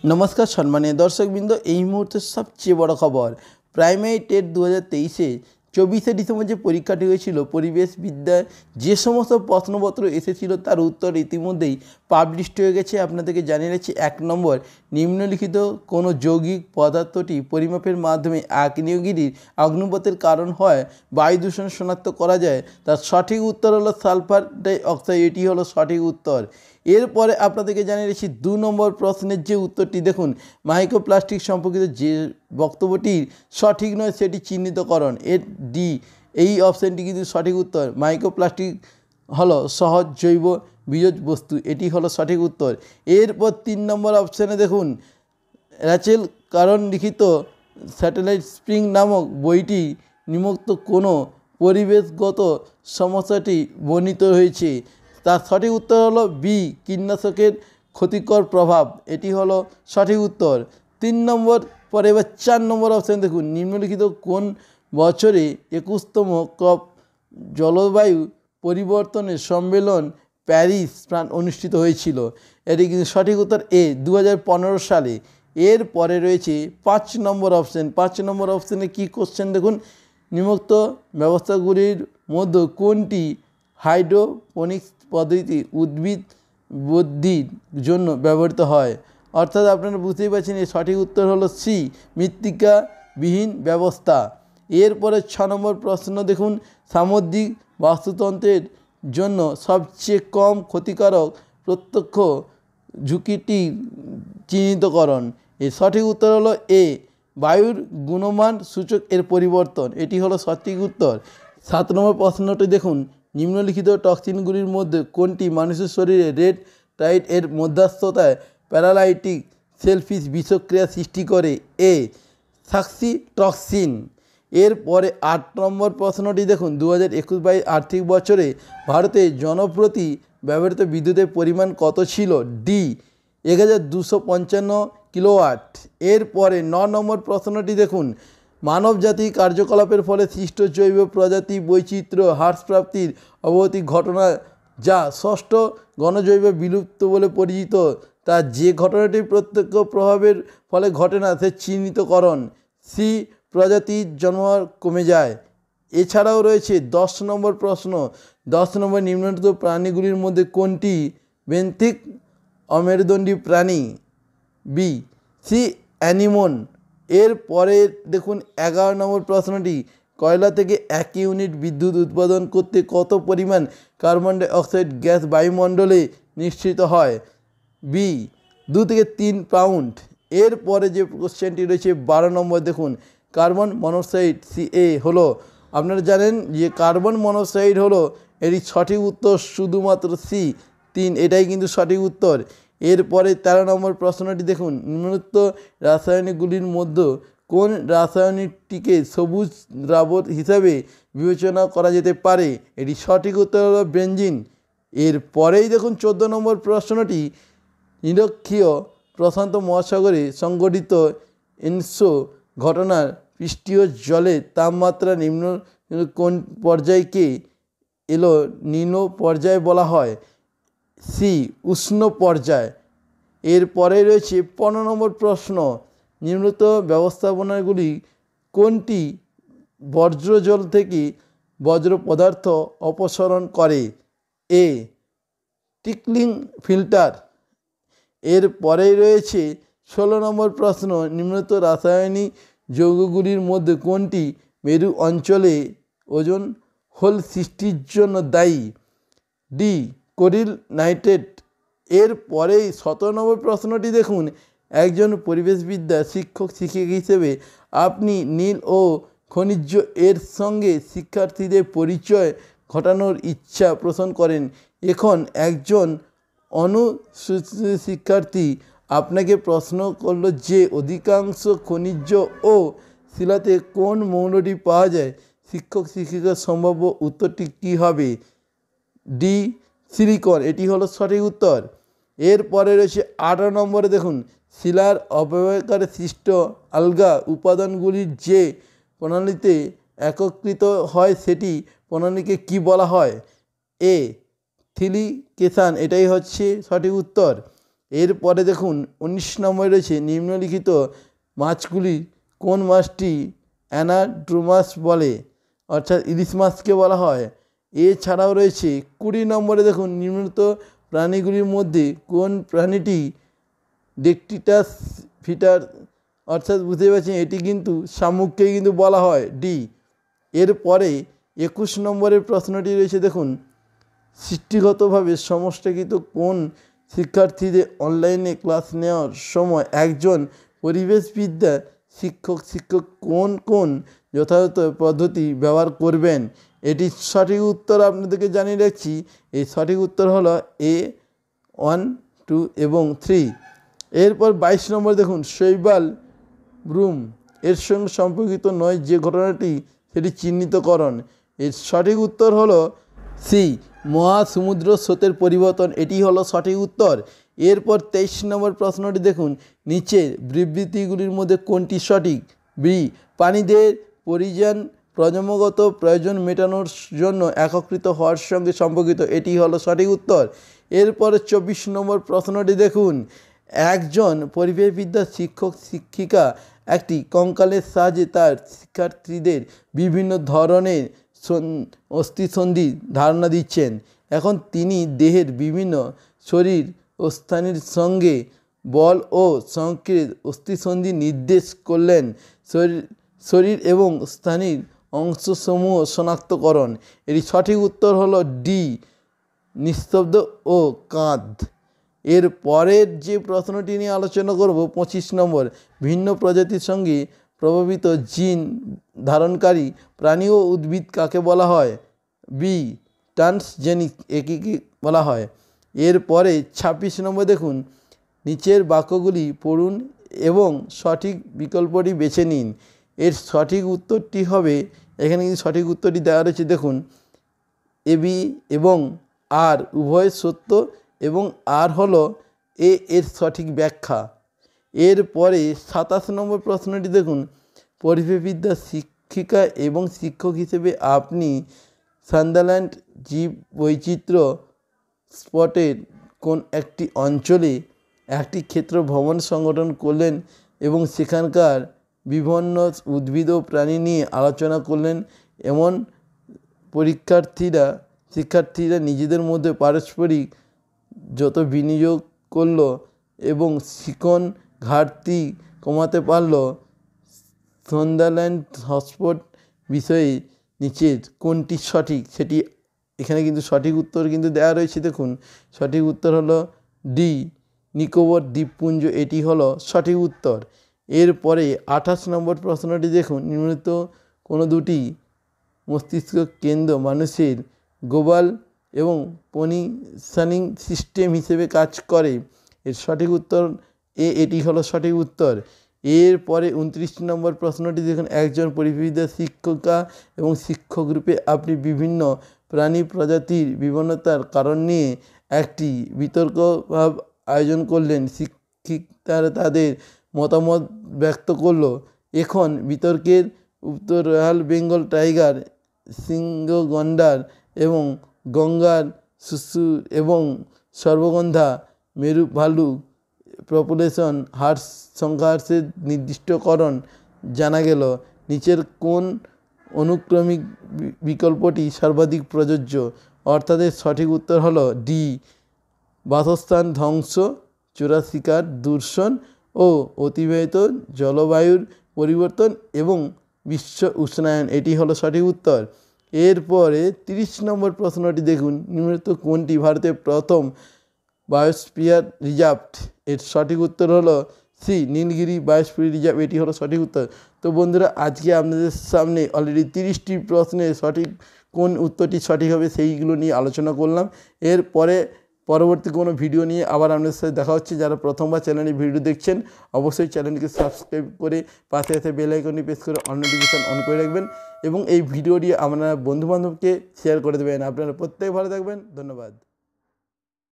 नमस्कार सम्मानीय दर्शकबृंद এই মুহূর্তে সবচেয়ে বড় খবর প্রাইমারি টেট 2023 24 ডিসেম্বর যে পরীক্ষাটি হয়েছিল পরিবেশ বিদ্যায় যে সমস্ত প্রশ্নপত্র এসেছিল তার উত্তর ইতিমধ্যেই পাবলিশড হয়ে গেছে। আপনাদেরকে জানিয়ে রাখছি 1 নম্বর নিম্নলিখিত কোনো যৌগিক পদার্থটি পরিমাপের মাধ্যমে আগ্নেয়গিরির অগ্নুৎপাতের কারণ হয় বায়ু দূষণ শনাক্ত করা যায়, তার সঠিক উত্তর হলো সালফার ডাই অক্সাইড। এটি হলো সঠিক উত্তর। এরপরে আপনাদেরকে জানিয়ে রাখছি 2 নম্বর প্রশ্নের যে উত্তরটি দেখুন, মাইক্রোপ্লাস্টিক সম্পর্কিত যে বক্তব্যটির সঠিক নয় সেটি চিহ্নিতকরণ। এর ডি এই অপশানটি কিন্তু সঠিক উত্তর। মাইক্রোপ্লাস্টিক হলো সহজ জৈব বিয়োজ বস্তু, এটি হলো সঠিক উত্তর। এরপর 3 নম্বর অপশানে দেখুন, র্যাচেল কারণ লিখিত স্যাটেলাইট স্প্রিং নামক বইটি নিম্নোক্ত কোনো পরিবেশগত সমস্যাটি বর্ণিত হয়েছে, তার সঠিক উত্তর হলো বি কীটনাশকের ক্ষতিকর প্রভাব, এটি হলো সঠিক উত্তর। 3 নম্বর পরে এবার 4 নম্বর অপশান দেখুন, নিম্নলিখিত কোন বছরে 21তম কপ জলবায়ু পরিবর্তনের সম্মেলন প্যারিস ফ্রান্স অনুষ্ঠিত হয়েছিল, এটি কিন্তু সঠিক উত্তর এ 2015 সালে। এর পরে রয়েছে 5 নম্বর অপশান। 5 নম্বর অপশানে কী কোশ্চেন দেখুন, নিম্নোক্ত ব্যবস্থাগুলির মধ্যে কোনটি হাইড্রোপনিক্স পদ্ধতি উদ্ভিদ বৃদ্ধির জন্য ব্যবহৃত হয়? অর্থাৎ আপনারা বুঝতেই পারছেন এর সঠিক উত্তর হলো সি মৃত্তিকাবিহীন ব্যবস্থা। এরপরে 6 নম্বর প্রশ্ন দেখুন, সামুদ্রিক বাস্তুতন্ত্রের জন্য সবচেয়ে কম ক্ষতিকারক প্রত্যক্ষ ঝুঁকিটি চিহ্নিতকরণ। এর সঠিক উত্তর হলো এ বায়ুর গুণমান সূচক এর পরিবর্তন, এটি হলো সঠিক উত্তর। 7 নম্বর প্রশ্নটি দেখুন, নিম্নলিখিত টক্সিনগুলির মধ্যে কোনটি মানুষের শরীরে রেড টাইড এর মধ্যস্থতায় প্যারালাইটিক সেলফিশ বিষক্রিয়া সৃষ্টি করে? এ সাক্সিটক্সিন। এরপরে 8 নম্বর প্রশ্নটি দেখুন, 2021-22 আর্থিক বছরে ভারতে জনপ্রতি ব্যবহৃত বিদ্যুতের পরিমাণ কত ছিল? D 1255 kilowatt. এরপরে 9 নম্বর প্রশ্নটি দেখুন, মানবজাতি কার্যকলাপের ফলে সৃষ্ট জৈব প্রজাতি বৈচিত্র্য হ্রাসপ্রাপ্তির অবৈতিক ঘটনা যা ষষ্ঠ গণজৈব বিলুপ্ত বলে পরিচিত, তা যে ঘটনাটি প্রত্যক্ষ প্রভাবের ফলে ঘটে না সে চিহ্নিতকরণ। সি প্রজাতির জন্মহার কমে যায়। এছাড়াও রয়েছে 10 নম্বর প্রশ্ন, 10 নম্বর নিম্নলিখিত প্রাণীগুলির মধ্যে কোনটি বেন্থিক অমেরুদণ্ডী প্রাণী? B sea anemone. এর পরে দেখুন 11 নম্বর প্রশ্নটি, কয়লা থেকে 1 ইউনিট বিদ্যুৎ উৎপাদন করতে কত পরিমাণ কার্বন ডাই অক্সাইড গ্যাস বায়ুমণ্ডলে নিঃসৃত হয়? বি 2 থেকে 3 পাউন্ড। এর পরে যে কোশ্চেনটি রয়েছে 12 নম্বর দেখুন, কার্বন মনোক্সাইড সিএ হলো, আপনারা জানেন যে কার্বন মনোক্সাইড হলো, এটি সঠিক উত্তর শুধুমাত্র সি 3, এটাই কিন্তু সঠিক উত্তর। এরপরে 13 নম্বর প্রশ্নটি দেখুন, নিম্নলিখিত রাসায়নিকগুলির মধ্যে কোন রাসায়নিকটিকে সবুজ দ্রাবক হিসাবে বিবেচনা করা যেতে পারে? এটি সঠিক উত্তর হলো বেনজিন। এরপরেই দেখুন 14 নম্বর প্রশ্নটি, নিরক্ষীয় প্রশান্ত মহাসাগরে সংঘটিত এনসো ঘটনার পৃষ্ঠীয় জলের তাপমাত্রা নিম্ন কোন পর্যায়কে এলো নিম্ন পর্যায় বলা হয়? সি উষ্ণ পর্যায়। এরপরে রয়েছে 15 নম্বর প্রশ্ন, নিম্নলিখিত ব্যবস্থাপনাগুলি কোনটি বজ্রজল থেকে বজ্র পদার্থ অপসারণ করে? এ ট্রিকলিং ফিল্টার। এরপরেই রয়েছে 16 নম্বর প্রশ্ন, নিম্নলিখিত রাসায়নিক যৌগগুলির মধ্যে কোনটি মেরু অঞ্চলে ওজোন হোল সৃষ্টির জন্য দায়ী? ডি কোরিল নাইট্রেট। এরপরেই 17 নম্বর প্রশ্নটি দেখুন, একজন পরিবেশবিদ্যা শিক্ষক শিক্ষিকা হিসেবে আপনি নীল ও খনিজ এর সঙ্গে শিক্ষার্থীদের পরিচয় ঘটানোর ইচ্ছা পোষণ করেন। এখন একজন অনুসূচিত শিক্ষার্থী আপনাকে প্রশ্ন করল যে অধিকাংশ খনিজ ও শিলাতে কোন মৌলটি পাওয়া যায়, শিক্ষক শিক্ষিকার সম্ভাব্য উত্তরটি কী হবে? ডি সিলিকন, এটি হলো সঠিক উত্তর। এরপরে রয়েছে 18 নম্বরে দেখুন, শিলার অবক্ষয়ে সৃষ্ট আলগা উপাদানগুলির যে প্রণালীতে একত্রিত হয় সেটি প্রণালীকে কি বলা হয়? এ সিলিকেশন, এটাই হচ্ছে সঠিক উত্তর। এরপরে দেখুন 19 নম্বরে রয়েছে নিম্নলিখিত মাছগুলি কোন মাছটি অ্যানাড্রোমাস বলে, অর্থাৎ ইলিশ মাছকে বলা হয়। এছাড়াও রয়েছে 20 নম্বরে দেখুন নিম্নলিখিত প্রাণীগুলির মধ্যে কোন প্রাণীটি ডেকটিটাস ফিটার, অর্থাৎ বুঝতে পারছেন এটি কিন্তু শামুককে কিন্তু বলা হয় ডি। এরপরে 21 নম্বরের প্রশ্নটি রয়েছে দেখুন সৃষ্টিগতভাবে সমষ্টিকৃত কোন শিক্ষার্থীদের অনলাইনে ক্লাস নেওয়ার সময় একজন পরিবেশবিদ্যা শিক্ষক কোন কোন যথাযথ পদ্ধতি ব্যবহার করবেন। এটির সঠিক উত্তর আপনাদেরকে জানিয়ে রাখছি। এই সঠিক উত্তর হলো A 1, 2 এবং 3। এরপর 22 নম্বর দেখুন শৈবাল ব্রুম এর সঙ্গে সম্পর্কিত নয় যে ঘটনাটি সেটি চিহ্নিতকরণ। এর সঠিক উত্তর হলো সি মহাসমুদ্র স্রোতের পরিবর্তন, এটি হলো সঠিক উত্তর। এরপর 23 নম্বর প্রশ্নটি দেখুন নিচের বিবৃতিগুলির মধ্যে কোনটি সঠিক। বি প্রাণীদের পরিযান প্রজন্মগত প্রয়োজন মেটানোর জন্য একত্রিত হওয়ার সঙ্গে সম্পর্কিত, এটি হলো সঠিক উত্তর। এরপরে 24 নম্বর প্রশ্নটি দেখুন একজন পরিবেশবিদ্যা শিক্ষক শিক্ষিকা একটি কঙ্কালের সাহায্যে তার শিক্ষার্থীদের বিভিন্ন ধরনের অস্থিসন্ধি ধারণা দিচ্ছেন। এখন তিনি দেহের বিভিন্ন শরীর ও স্থানের সঙ্গে বল ও সংকেত অস্থিসন্ধি নির্দেশ করলেন। শরীর এবং স্থানীয় অংশসমূহ শনাক্তকরণ। এর সঠিক উত্তর হলো ডি নিস্তব্ধ ও কাঁধ। এর পরের যে প্রশ্নটি নিয়ে আলোচনা করব 25 নম্বর ভিন্ন প্রজাতির সঙ্গে প্রভাবিত জিন ধারণকারী প্রাণী ও উদ্ভিদ কাকে বলা হয়। বি ট্রান্সজেনিক একে বলা হয়। এরপরে 26 নম্বর দেখুন নিচের বাক্যগুলি পড়ুন এবং সঠিক বিকল্পটি বেছে নিন। এর সঠিক উত্তরটি হবে, এখানে কিন্তু সঠিক উত্তরটি দেওয়া রয়েছে দেখুন এ বি এবং আর উভয় সত্য এবং আর হলো এ এর সঠিক ব্যাখ্যা। এরপরে 27 নম্বর প্রশ্নটি দেখুন পরিবেশবিদ্যা শিক্ষিকা এবং শিক্ষক হিসেবে আপনি সান্দারল্যান্ড জীব বৈচিত্র্য স্পটের কোন একটি অঞ্চলে একটি ক্ষেত্র ভ্রমণ সংগঠন করলেন এবং সেখানকার বিভিন্ন উদ্ভিদ ও প্রাণী নিয়ে আলোচনা করলেন। এমন শিক্ষার্থীরা নিজেদের মধ্যে পারস্পরিক যত বিনিয়োগ করলো এবং শিখন ঘাটতি কমাতে পারল। সান্দারল্যান্ড হটস্পট বিষয়ে নিচের কোনটি সঠিক, সেটি এখানে কিন্তু সঠিক উত্তর কিন্তু দেওয়া রয়েছে দেখুন সঠিক উত্তর হলো ডি নিকোবর দ্বীপপুঞ্জ, এটি হলো সঠিক উত্তর। এরপরে 28 নম্বর প্রশ্নটি দেখুন নিম্নলিখিত কোনো দুটি মস্তিষ্ক কেন্দ্র মানুষের গ্লোবাল এবং পজিশনিং সিস্টেম হিসেবে কাজ করে। এর সঠিক উত্তর এটি হলো সঠিক উত্তর। এরপরে 29 নম্বর প্রশ্নটি দেখুন একজন পরিবেশবিদ্যা শিক্ষিকা এবং শিক্ষক রূপে আপনি বিভিন্ন প্রাণী প্রজাতির বিভিন্নতার কারণ নিয়ে একটি বিতর্ক আয়োজন করলেন। শিক্ষিকারা তাদের মতামত ব্যক্ত করলো। এখন বিতর্কের উত্তর রয়্যাল বেঙ্গল টাইগার, সিংহ গন্ডার এবং গঙ্গার শুশুর এবং সর্বগন্ধা মেরু ভালুক পপুলেশন হ্রাস সংঘর্ষের নির্দিষ্টকরণ জানা গেল। নিচের কোন অনুক্রমিক বিকল্পটি সর্বাধিক প্রযোজ্য, অর্থাৎ সঠিক উত্তর হলো ডি বাসস্থান ধ্বংস, চোরা শিকার, দূষণ ও অতিবাহিত জলবায়ুর পরিবর্তন এবং বিশ্ব উষ্ণায়ন, এটি হলো সঠিক উত্তর। এরপরে 30 নম্বর প্রশ্নটি দেখুন নিম্নলিখিত কোনটি ভারতের প্রথম বায়োস্ফিয়ার রিজার্ভ। এর সঠিক উত্তর হলো সি নীলগিরি বায়োস্ফিয়ার রিজার্ভ, এটি হলো সঠিক উত্তর। তো বন্ধুরা আজকে আপনাদের সামনে অলরেডি 30টি প্রশ্নের সঠিক কোন উত্তরটি সঠিক হবে সেইগুলো নিয়ে আলোচনা করলাম। এরপরে পরবর্তী কোনো ভিডিও নিয়ে আবার আপনাদের সাথে দেখা হচ্ছে। যারা প্রথমবার চ্যানেলে ভিডিও দেখছেন অবশ্যই চ্যানেলটিকে সাবস্ক্রাইব করে পাশে এসে বেল আইকনটি প্রেস করে অল নোটিফিকেশন অন করে রাখবেন এবং এই ভিডিওটি আপনারা বন্ধুবান্ধবকে শেয়ার করে দেবেন। আপনারা প্রত্যেকে ভালো থাকবেন, ধন্যবাদ।